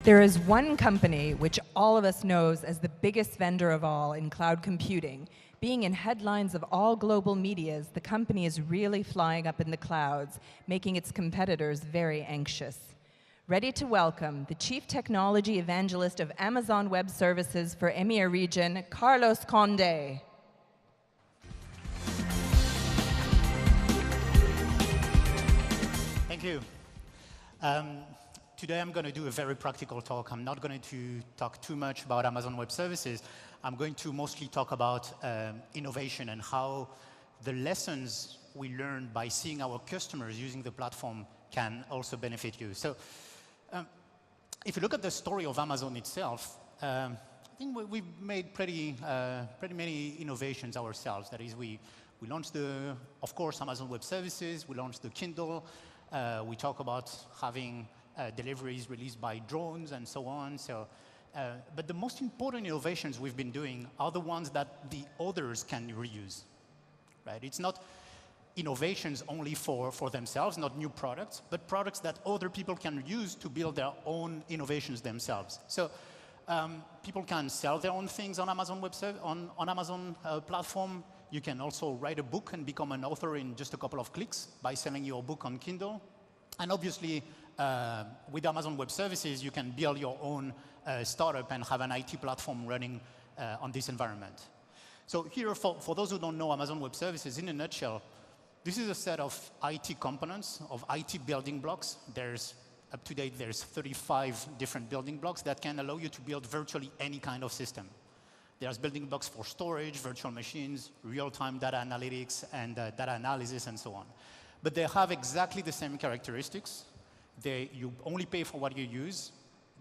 There is one company which all of us knows as the biggest vendor of all in cloud computing. Being in headlines of all global medias, the company is really flying up in the clouds, making its competitors very anxious. Ready to welcome the Chief Technology Evangelist of Amazon Web Services for EMEA region, Carlos CONDE. Thank you. Today I'm going to do a very practical talk. I'm not going to talk too much about Amazon Web Services. I'm going to mostly talk about innovation and how the lessons we learn by seeing our customers using the platform can also benefit you. So if you look at the story of Amazon itself, I think we've made pretty many innovations ourselves. That is, we launched of course, Amazon Web Services. We launched the Kindle. We talk about having deliveries released by drones and so on. So, but the most important innovations we've been doing are the ones that the others can reuse, right? It's not innovations only for themselves, not new products, but products that other people can use to build their own innovations themselves. So people can sell their own things on Amazon Web on Amazon platform. You can also write a book and become an author in just a couple of clicks by selling your book on Kindle. And obviously, with Amazon Web Services, you can build your own startup and have an IT platform running on this environment. So here, for those who don't know Amazon Web Services, in a nutshell, this is a set of IT components, of IT building blocks. Up to date, there's 35 different building blocks that can allow you to build virtually any kind of system. There's building blocks for storage, virtual machines, real-time data analytics, and data analysis, and so on. But they have exactly the same characteristics. You only pay for what you use.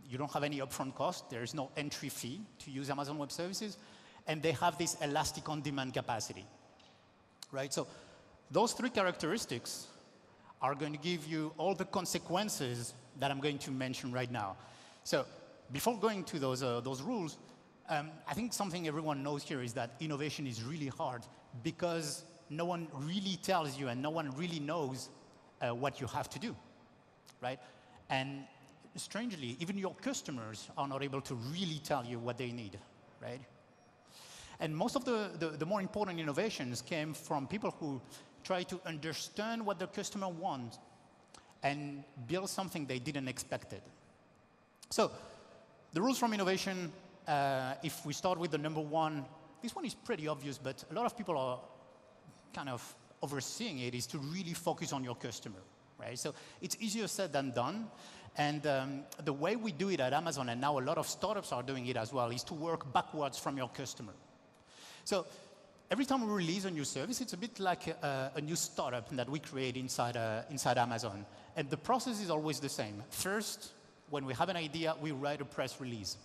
You don't have any upfront cost. There is no entry fee to use Amazon Web Services. And they have this elastic on-demand capacity, right? So those three characteristics are going to give you all the consequences that I'm going to mention right now. So before going to those rules, I think something everyone knows here is that innovation is really hard because no one really tells you and no one really knows what you have to do, right? And strangely, even your customers are not able to really tell you what they need, right? And most of the more important innovations came from people who try to understand what their customer wants and build something they didn't expect it. So the rules from innovation, if we start with the number one, this one is pretty obvious, but a lot of people are kind of overseeing it, is to really focus on your customer, right? So it's easier said than done. And the way we do it at Amazon, and now a lot of startups are doing it as well, is to work backwards from your customer. So every time we release a new service, it's a bit like a new startup that we create inside Amazon. And the process is always the same. First, when we have an idea, we write a press release,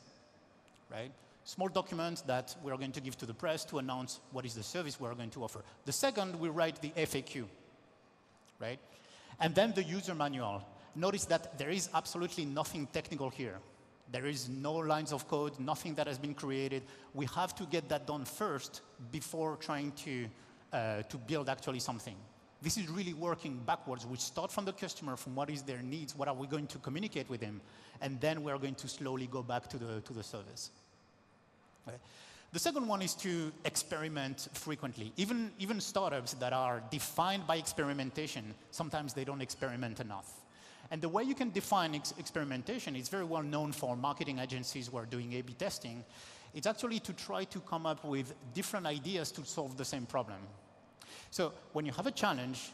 right? Small document that we're going to give to the press to announce what is the service we're going to offer. The second, we write the FAQ, right? And then the user manual. Notice that there is absolutely nothing technical here. There is no lines of code, nothing that has been created. We have to get that done first before trying to build actually something. This is really working backwards. We start from the customer, from what is their needs, what are we going to communicate with them, and then we're going to slowly go back to the service. Okay. The second one is to experiment frequently. Even startups that are defined by experimentation, sometimes they don't experiment enough. And the way you can define experimentation is very well known for marketing agencies who are doing A/B testing. It's actually to try to come up with different ideas to solve the same problem. So when you have a challenge,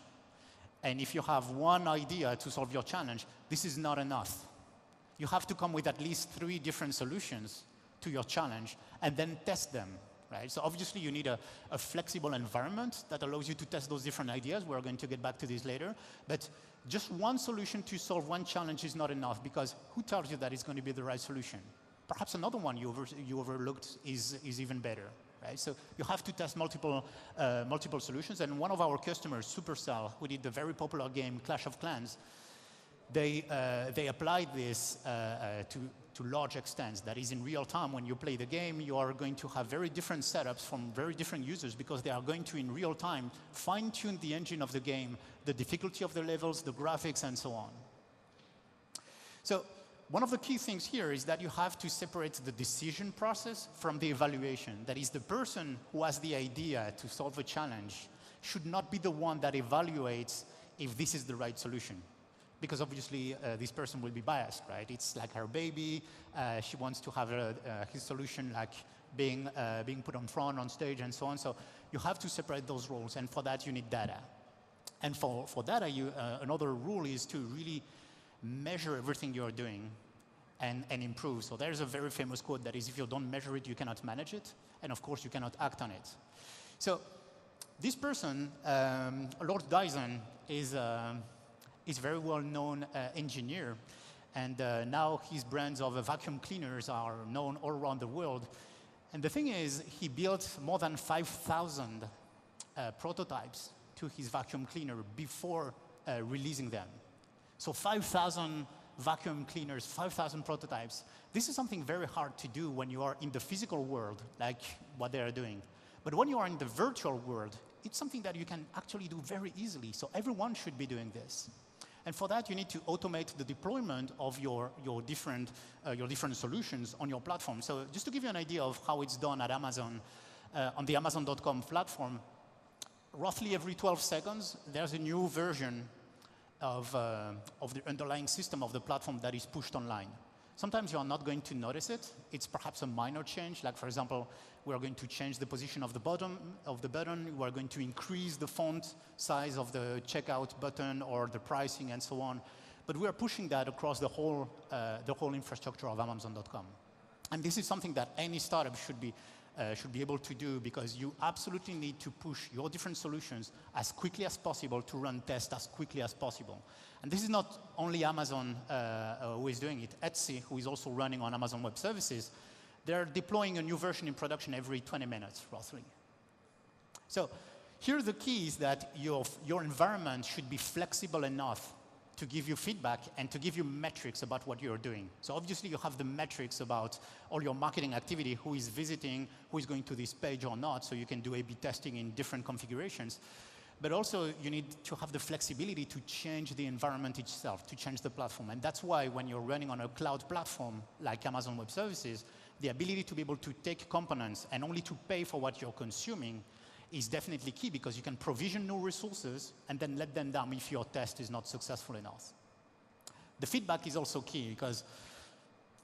and if you have one idea to solve your challenge, this is not enough. You have to come with at least 3 different solutions to your challenge, and then test them, right? So obviously you need a flexible environment that allows you to test those different ideas. We're going to get back to this later. But just one solution to solve one challenge is not enough, because who tells you that it's going to be the right solution? Perhaps another one you overlooked is even better, right? So you have to test multiple solutions. And one of our customers, Supercell, who did the very popular game Clash of Clans, they applied this to large extents. That is, in real time, when you play the game, you are going to have very different setups from very different users, because they are going to, in real time, fine-tune the engine of the game, the difficulty of the levels, the graphics, and so on. So one of the key things here is that you have to separate the decision process from the evaluation. That is, the person who has the idea to solve a challenge should not be the one that evaluates if this is the right solution. Because obviously, this person will be biased, right? It's like her baby. She wants to have his solution like being put on front, on stage, and so on. So you have to separate those roles, and for that, you need data. And for data, another rule is to really measure everything you're doing and improve. So there's a very famous quote that is, if you don't measure it, you cannot manage it. And of course, you cannot act on it. So this person, Lord Dyson, is a very well-known engineer. And now his brands of vacuum cleaners are known all around the world. And the thing is, he built more than 5,000 prototypes to his vacuum cleaner before releasing them. So 5,000 vacuum cleaners, 5,000 prototypes. This is something very hard to do when you are in the physical world, like what they are doing. But when you are in the virtual world, it's something that you can actually do very easily. So everyone should be doing this. And for that, you need to automate the deployment of your different solutions on your platform. So just to give you an idea of how it's done at Amazon, on the Amazon.com platform, roughly every 12 seconds, there's a new version of the underlying system of the platform that is pushed online. Sometimes you are not going to notice it. It's perhaps a minor change. Like, for example, we are going to change the position of the bottom of the button. We are going to increase the font size of the checkout button or the pricing and so on. But we are pushing that across the whole infrastructure of Amazon.com. And this is something that any startup should be able to do, because you absolutely need to push your different solutions as quickly as possible to run tests as quickly as possible. And this is not only Amazon who is doing it. Etsy, who is also running on Amazon Web Services, they're deploying a new version in production every 20 minutes, roughly. So here the key is that your environment should be flexible enough to give you feedback and to give you metrics about what you're doing. So obviously you have the metrics about all your marketing activity, who is visiting, who is going to this page or not, so you can do A/B testing in different configurations. But also you need to have the flexibility to change the environment itself, to change the platform. And that's why when you're running on a cloud platform like Amazon Web Services, the ability to be able to take components and only to pay for what you're consuming is definitely key, because you can provision new resources and then let them down if your test is not successful enough. The feedback is also key, because,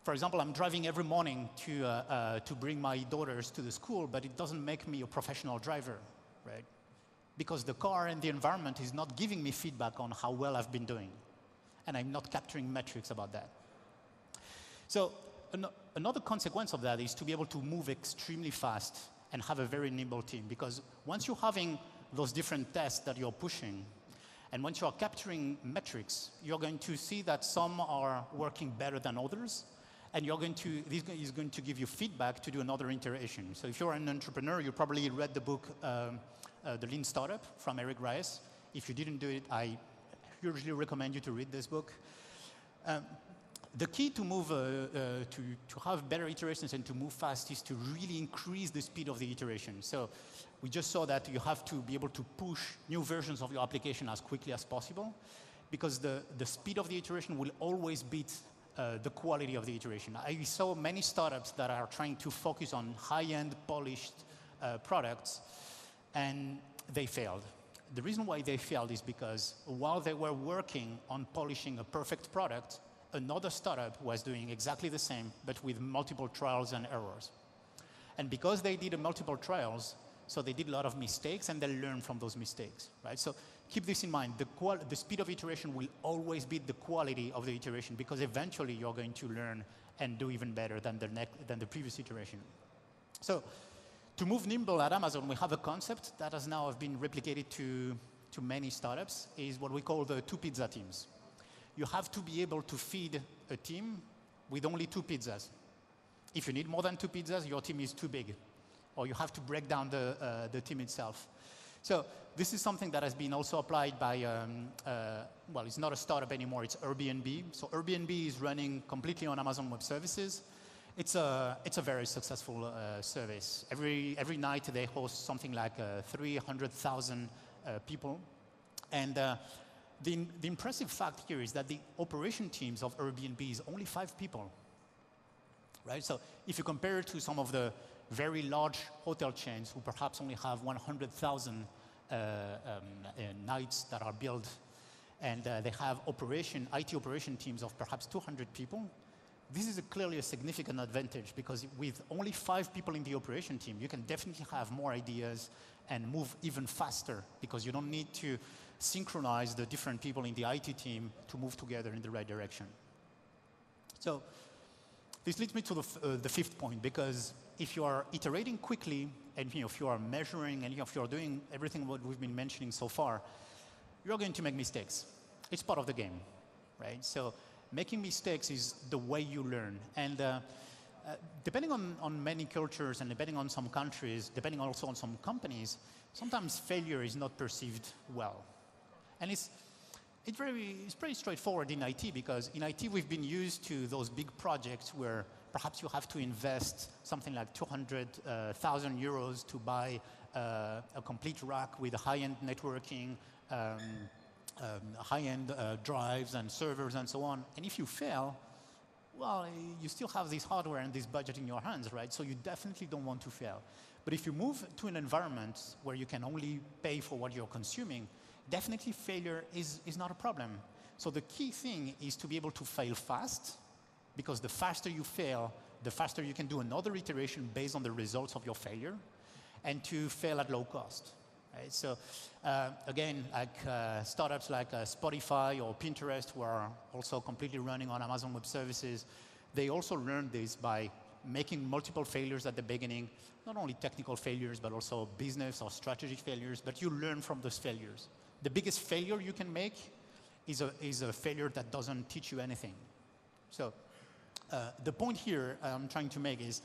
for example, I'm driving every morning to bring my daughters to the school, but it doesn't make me a professional driver, right? Because the car and the environment is not giving me feedback on how well I've been doing, and I'm not capturing metrics about that. So another consequence of that is to be able to move extremely fast and have a very nimble team, because once you're having those different tests that you're pushing, and once you're capturing metrics, you're going to see that some are working better than others, and this is going to give you feedback to do another iteration. So if you're an entrepreneur, you probably read the book, The Lean Startup from Eric Ries. If you didn't do it, I hugely recommend you to read this book. The key to move, to have better iterations and to move fast is to really increase the speed of the iteration. So we just saw that you have to be able to push new versions of your application as quickly as possible, because the speed of the iteration will always beat the quality of the iteration. I saw many startups that are trying to focus on high-end polished products, and they failed. The reason why they failed is because while they were working on polishing a perfect product, another startup was doing exactly the same, but with multiple trials and errors. And because they did multiple trials, so they did a lot of mistakes, and they learned from those mistakes, right? So keep this in mind. The speed of iteration will always beat the quality of the iteration, because eventually you're going to learn and do even better than the previous iteration. So to move nimble at Amazon, we have a concept that has now been replicated to many startups, is what we call the 2 pizza teams. You have to be able to feed a team with only 2 pizzas. If you need more than 2 pizzas, your team is too big, or you have to break down the team itself. So this is something that has been also applied by, well, it's not a startup anymore, it's Airbnb. So Airbnb is running completely on Amazon Web Services. It's a very successful service. Every night they host something like 300,000 people. And The impressive fact here is that the operation teams of Airbnb is only 5 people, right? So if you compare it to some of the very large hotel chains who perhaps only have 100,000 nights that are built, and they have IT operation teams of perhaps 200 people, this is clearly a significant advantage, because with only 5 people in the operation team, you can definitely have more ideas and move even faster, because you don't need to synchronize the different people in the IT team to move together in the right direction. So this leads me to the 5th point, because if you are iterating quickly, and if you are measuring, and if you are doing everything what we've been mentioning so far, you're going to make mistakes. It's part of the game, right? So making mistakes is the way you learn. And depending on many cultures, and depending on some countries, depending also on some companies, sometimes failure is not perceived well. And it's pretty straightforward in IT, because in IT we've been used to those big projects where perhaps you have to invest something like 200,000 euros to buy a complete rack with high-end networking, high-end drives and servers and so on. And if you fail, well, you still have this hardware and this budget in your hands, right? So you definitely don't want to fail. But if you move to an environment where you can only pay for what you're consuming, definitely failure is not a problem. So the key thing is to be able to fail fast, because the faster you fail, the faster you can do another iteration based on the results of your failure, and to fail at low cost. Right? So again, like startups like Spotify or Pinterest, who are also completely running on Amazon Web Services, they also learned this by making multiple failures at the beginning, not only technical failures, but also business or strategic failures, but you learn from those failures. The biggest failure you can make is a failure that doesn't teach you anything. So the point here I'm trying to make is,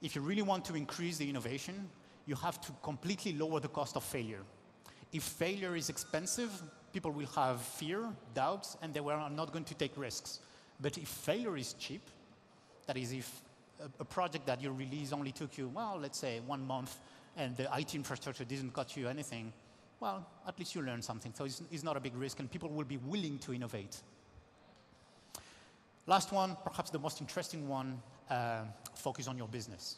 if you really want to increase the innovation, you have to completely lower the cost of failure. If failure is expensive, people will have fear, doubts, and they are not going to take risks. But if failure is cheap, that is, if a project that you release only took you, well, let's say 1 month, and the IT infrastructure didn't cost you anything, well, at least you learn something. So it's not a big risk, and people will be willing to innovate. Last one, perhaps the most interesting one, focus on your business.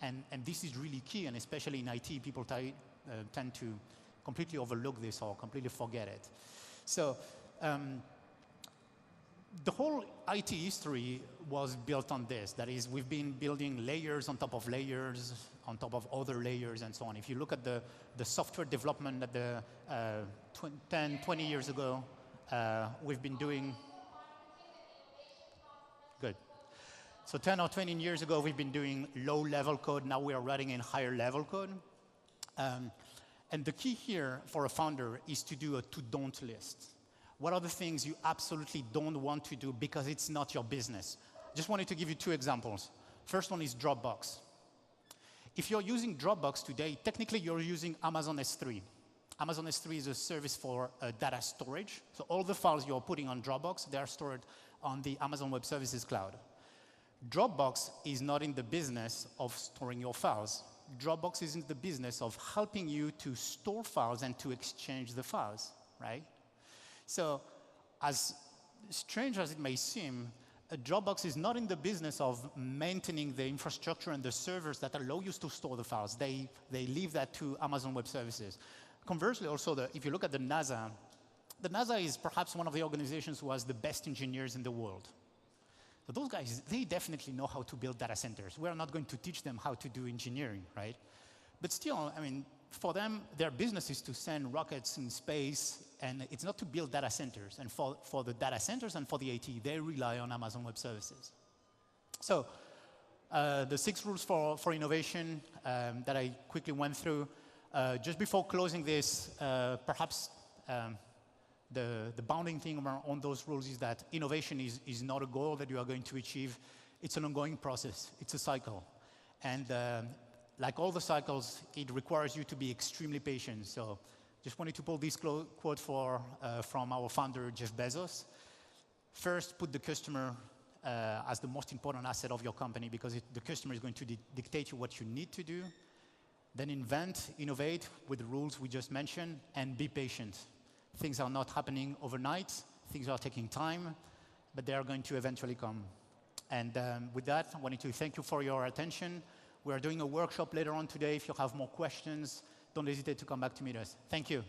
And this is really key, and especially in IT, people tend to completely overlook this or completely forget it. So the whole IT history was built on this. That is, we've been building layers on top of layers, on top of other layers, and so on. If you look at the software development at the 10, 20 years ago, we've been doing... Good. So 10 or 20 years ago, we've been doing low-level code. Now we are writing in higher-level code. And the key here for a founder is to do a to-don't list. What are the things you absolutely don't want to do because it's not your business? Just wanted to give you 2 examples. First one is Dropbox. If you're using Dropbox today, technically you're using Amazon S3. Amazon S3 is a service for data storage. So all the files you're putting on Dropbox, they are stored on the Amazon Web Services cloud. Dropbox is not in the business of storing your files. Dropbox is in the business of helping you to store files and to exchange the files, right? So as strange as it may seem, Dropbox is not in the business of maintaining the infrastructure and the servers that allow you to store the files. They leave that to Amazon Web Services. Conversely, also, if you look at the NASA is perhaps one of the organizations who has the best engineers in the world. So those guys, they definitely know how to build data centers. We're not going to teach them how to do engineering, right? But still, I mean, for them, their business is to send rockets in space, and it's not to build data centers. And for the data centers and for the AT, they rely on Amazon Web Services. So the 6 rules for innovation that I quickly went through. Just before closing this, perhaps the bounding thing on those rules is that innovation is not a goal that you are going to achieve. It's an ongoing process. It's a cycle. And like all the cycles, it requires you to be extremely patient. So just wanted to pull this quote from our founder, Jeff Bezos. First, put the customer as the most important asset of your company, because the customer is going to dictate you what you need to do. Then innovate with the rules we just mentioned, and be patient. Things are not happening overnight. Things are taking time, but they are going to eventually come. And with that, I wanted to thank you for your attention. We are doing a workshop later on today. If you have more questions, don't hesitate to come back to meet us. Thank you.